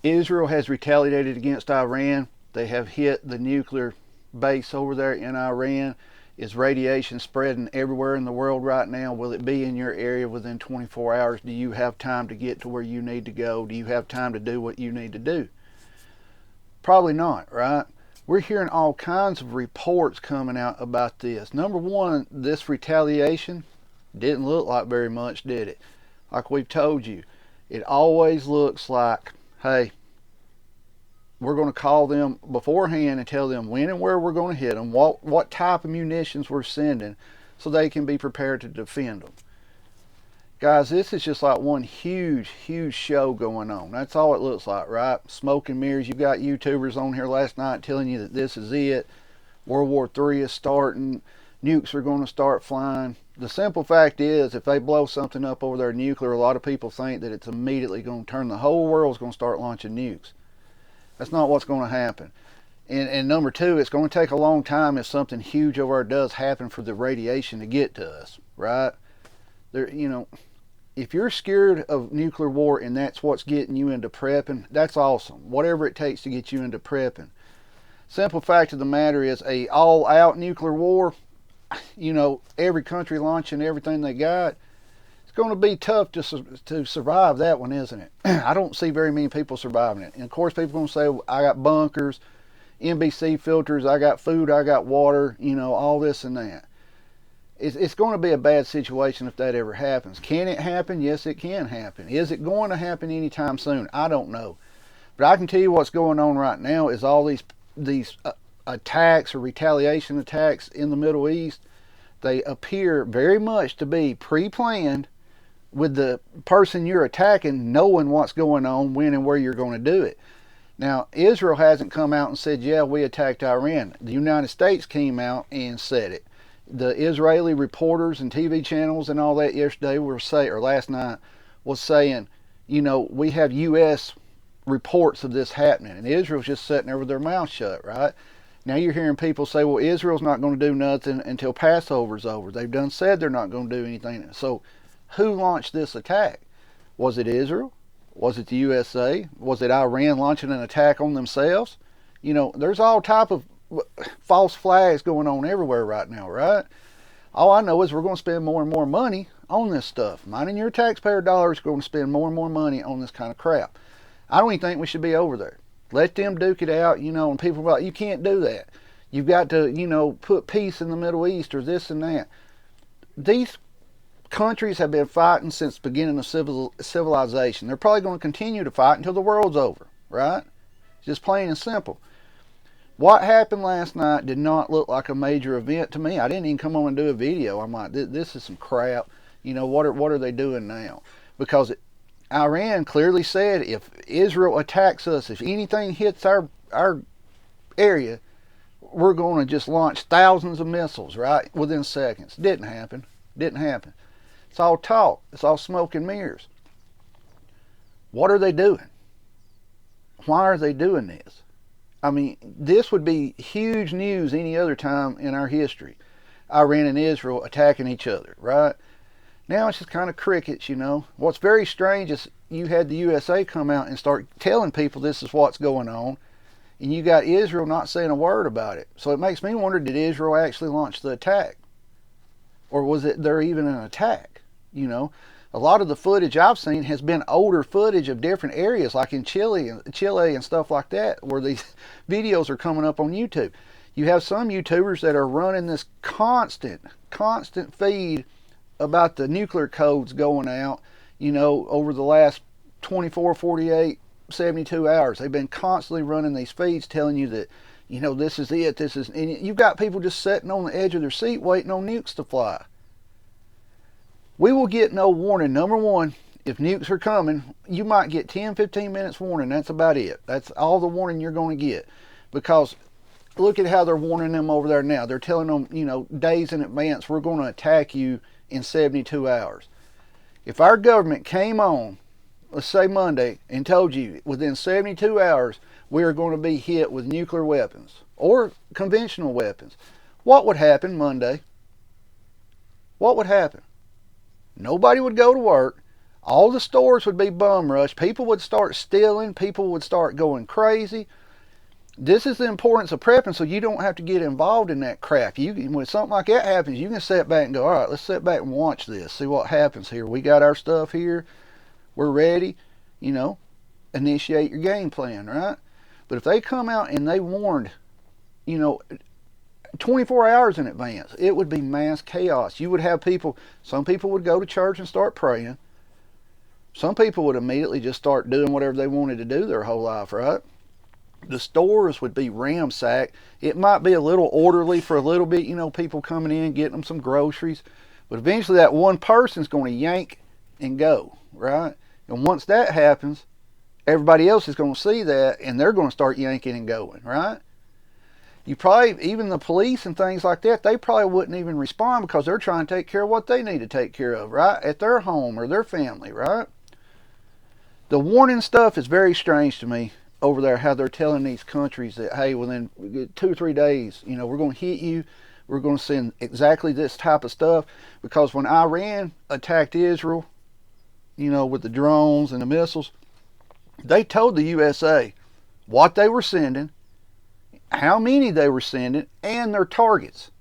Israel has retaliated against Iran. They have hit the nuclear base over there in Iran. Is radiation spreading everywhere in the world right now? Will it be in your area within 24 hours? Do you have time to get to where you need to go? Do you have time to do what you need to do? Probably not, right? We're hearing all kinds of reports coming out about this. Number one, this retaliation didn't look like very much, did it? Like we've told you, it always looks like, hey, we're going to call them beforehand and tell them when and where we're going to hit them, what type of munitions we're sending, so they can be prepared to defend them. Guys, this is just like one huge, huge show going on. That's all it looks like, right? Smoke and mirrors. You got YouTubers on here last night telling you that this is it. World War III is starting. Nukes are going to start flying. The simple fact is, if they blow something up over there nuclear, a lot of people think that it's immediately going to turn, the whole world's going to start launching nukes. That's not what's going to happen. And number two, it's going to take a long time if something huge over there does happen for the radiation to get to us, right? There, if you're scared of nuclear war and that's what's getting you into prepping, that's awesome. Whatever it takes to get you into prepping. Simple fact of the matter is, a all-out nuclear war, every country launching everything they got, it's going to be tough to survive that one, isn't it? I don't see very many people surviving it. And of course, people are going to say, well, I got bunkers, NBC filters, I got food, I got water, all this and that. It's going to be a bad situation if that ever happens. Can it happen? Yes, it can happen. Is it going to happen anytime soon? I don't know. But I can tell you what's going on right now is all these attacks or retaliation attacks in the Middle East, they appear very much to be pre-planned, with the person you're attacking knowing what's going on, when and where you're going to do it. Now, Israel hasn't come out and said, yeah, we attacked Iran. The United States came out and said it. The Israeli reporters and TV channels and all that yesterday or last night was saying, we have U.S. reports of this happening, and Israel's just sitting there with their mouth shut, right? Now you're hearing people say, well, Israel's not going to do nothing until Passover's over. They've done said they're not going to do anything. So who launched this attack? Was it Israel? Was it the USA? Was it Iran launching an attack on themselves? There's all type of false flags going on everywhere right now, right? All I know is we're going to spend more and more money on this stuff. Mine and your taxpayer dollars are going to spend more and more money on this kind of crap. I don't even think we should be over there. Let them duke it out, and people are like, you can't do that. You've got to, put peace in the Middle East or this and that. These countries have been fighting since the beginning of civilization. They're probably going to continue to fight until the world's over, right? Just plain and simple. What happened last night did not look like a major event to me. I didn't even come on and do a video. I'm like, this is some crap. What are they doing now? Because Iran clearly said, if Israel attacks us, if anything hits our area, we're going to just launch thousands of missiles, right, within seconds. Didn't happen. It's all talk. It's all smoke and mirrors. What are they doing? Why are they doing this? I mean, this would be huge news any other time in our history. Iran and Israel attacking each other, right? Now it's just kind of crickets, What's very strange is you had the USA come out and start telling people this is what's going on, and you got Israel not saying a word about it. So it makes me wonder, did Israel actually launch the attack? Or was there even an attack? A lot of the footage I've seen has been older footage of different areas, like in Chile and stuff like that, where these videos are coming up on YouTube. You have some YouTubers that are running this constant feed about the nuclear codes going out, over the last 24, 48, 72 hours. They've been constantly running these feeds telling you that, this is it, and you've got people just sitting on the edge of their seat waiting on nukes to fly. We will get no warning. Number one, if nukes are coming, you might get 10, 15 minutes warning. That's about it. That's all the warning you're going to get. Because look at how they're warning them over there now. They're telling them, days in advance, we're going to attack you in 72 hours. If our government came on, let's say Monday, and told you within 72 hours we are going to be hit with nuclear weapons or conventional weapons, what would happen Monday? What would happen? Nobody would go to work. All the stores would be bum rushed. People would start stealing. People would start going crazy. This is the importance of prepping, so you don't have to get involved in that crap. When something like that happens, you can sit back and go, all right, let's sit back and watch this, see what happens here. We got our stuff here. We're ready. Initiate your game plan, right? But if they come out and they warned, 24 hours in advance, it would be mass chaos. You would have some people would go to church and start praying. Some people would immediately just start doing whatever they wanted to do their whole life, right? The stores would be ransacked. It might be a little orderly for a little bit, people coming in, getting them some groceries. But eventually that one person's going to yank and go, right? And once that happens, everybody else is going to see that, and they're going to start yanking and going, right? Even the police and things like that, they probably wouldn't even respond because they're trying to take care of what they need to take care of, right? At their home or their family, right? The warning stuff is very strange to me over there, how they're telling these countries that, hey, within 2 or 3 days, we're going to hit you. We're going to send exactly this type of stuff. Because when Iran attacked Israel, with the drones and the missiles, they told the USA what they were sending, how many they were sending, and their targets.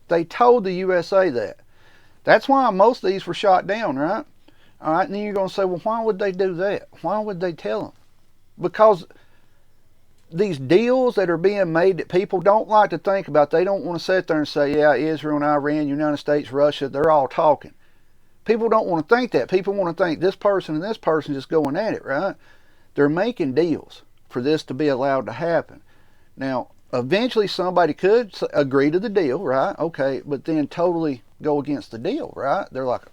They told the USA that. That's why most of these were shot down, right? All right, and then you're going to say, well, why would they do that? Why would they tell them? Because these deals that are being made that people don't like to think about, they don't want to sit there and say, yeah, Israel and Iran, United States, Russia, they're all talking. People don't want to think that. People want to think this person and this person just going at it, right? They're making deals for this to be allowed to happen. Now, eventually somebody could agree to the deal, right? Okay, but then totally go against the deal, right? They're like,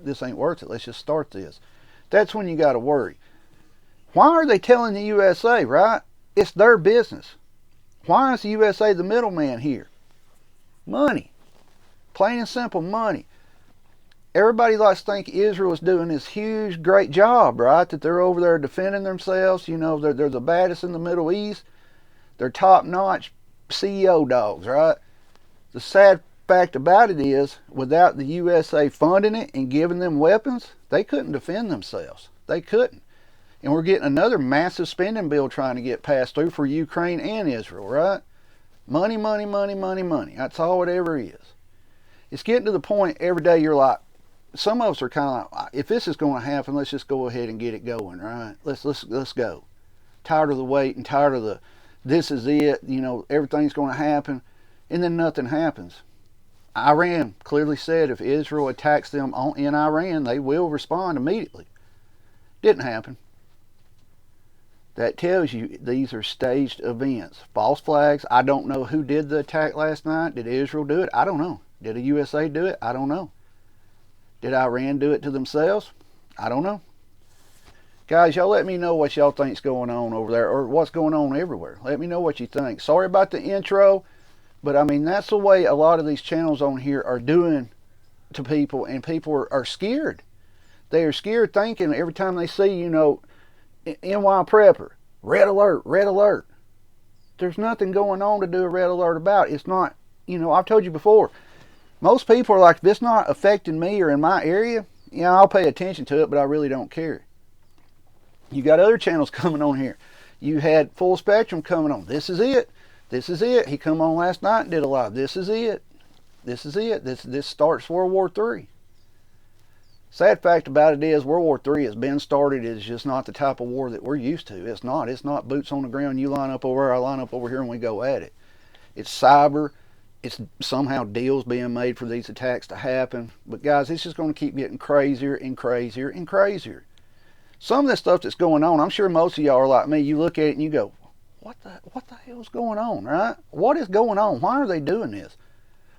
this ain't worth it. Let's just start this. That's when you got to worry. Why are they telling the USA, right? It's their business. Why is the USA the middleman here? Money. Plain and simple, money. Everybody likes to think Israel is doing this huge, great job, right? That they're over there defending themselves. They're the baddest in the Middle East. They're top-notch CEO dogs, right? The sad fact about it is, without the USA funding it and giving them weapons, they couldn't defend themselves. They couldn't. And we're getting another massive spending bill trying to get passed through for Ukraine and Israel, right? Money, money, money, money, money. That's all it ever is. It's getting to the point every day you're like, some of us are kind of like, if this is going to happen, let's just go ahead and get it going, right? Let's go. Tired of the wait and tired of the, this is it, everything's going to happen, and then nothing happens. Iran clearly said if Israel attacks them in Iran, they will respond immediately. Didn't happen. That tells you these are staged events. False flags. I don't know who did the attack last night. Did Israel do it? I don't know. Did the USA do it? I don't know. Did Iran do it to themselves? I don't know. Guys, y'all let me know what y'all think's going on over there, or what's going on everywhere. Let me know what you think. Sorry about the intro, but I mean, that's the way a lot of these channels on here are doing to people, and people are scared. They are scared, thinking every time they see, NY Prepper, red alert, red alert. There's nothing going on to do a red alert about. It's not, I've told you before, most people are like, if it's not affecting me or in my area, I'll pay attention to it, but I really don't care. You got other channels coming on here. You had Full Spectrum coming on. This is it. This is it. He come on last night and did a live. This is it. This is it. This starts World War III. Sad fact about it is World War III has been started. It's just not the type of war that we're used to. It's not. It's not boots on the ground. You line up over here, I line up over here, and we go at it. It's cyber. It's somehow deals being made for these attacks to happen. But guys, it's just going to keep getting crazier and crazier and crazier. Some of this stuff that's going on, I'm sure most of y'all are like me. You look at it and you go, what the hell's going on, right? What is going on? Why are they doing this?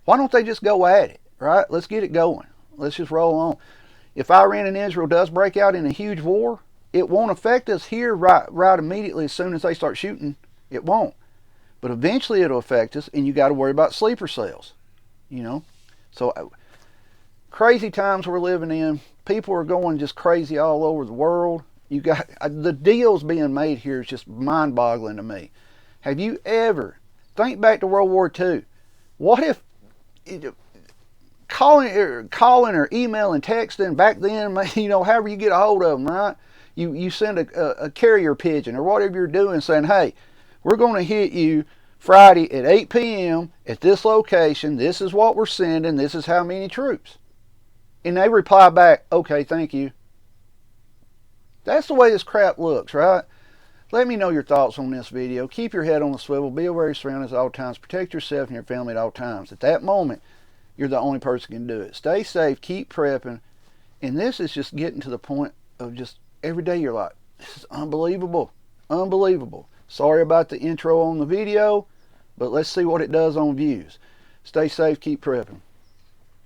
Why don't they just go at it, right? Let's get it going. Let's just roll on. If Iran and Israel does break out in a huge war, it won't affect us here right immediately as soon as they start shooting. It won't. But eventually it'll affect us, and you got to worry about sleeper cells. So crazy times we're living in. People are going just crazy all over the world. You got the deals being made here is just mind-boggling to me. Have you ever think back to World War II? What if calling or emailing, texting. Back then, you know, however you get a hold of them, right? You send a carrier pigeon or whatever you're doing, saying, hey, we're going to hit you Friday at 8 p.m. at this location. This is what we're sending. This is how many troops. And they reply back, okay, thank you. That's the way this crap looks, right? Let me know your thoughts on this video. Keep your head on the swivel. Be aware of your surroundings at all times. Protect yourself and your family at all times. At that moment, you're the only person who can do it. Stay safe. Keep prepping. And this is just getting to the point of just every day you're like, this is unbelievable. Unbelievable. Sorry about the intro on the video, but let's see what it does on views. Stay safe. Keep prepping.